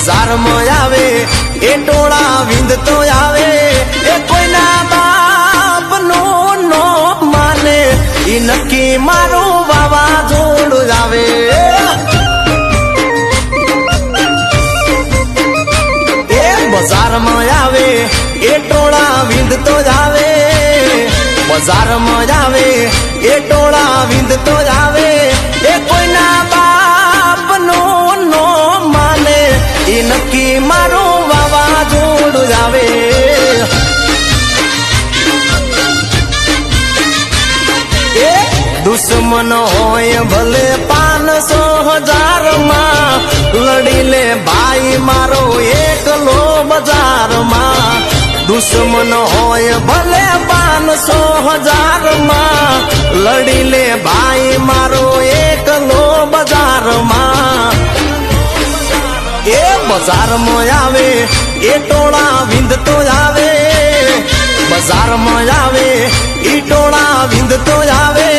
બજારમાં આવે એ ટોળા વિંધતો આવે એ કોઈના બાપનું નો માને એ નક્કી મારું વાવાઝોડું આવે એ બજારમાં આવે એ ટોળા વિંધતો જ આવે બજારમાં જ આવે એ ટોળા વિંધતો જ આવે એ કોઈના બાપનું નો માને એ નક્કી મારું વાવાઝોડું જ આવે એ દુશ્મન હોય ભલે 500,000 માં લડી લે ભાઈ મારો એકલો બજારમાં દુશ્મન હોય ભલે 500,000 માં લડી લે ભાઈ મારો એકલો બજારમાં એ બજારમાં આવે એ ટોળા વિંધતો જ આવે બજારમાં આવે એ ટોળા વિંધતો જ આવે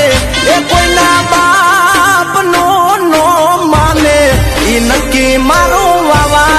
એ કોઈના બાપનો નો માને એ નક્કી મારું વાવા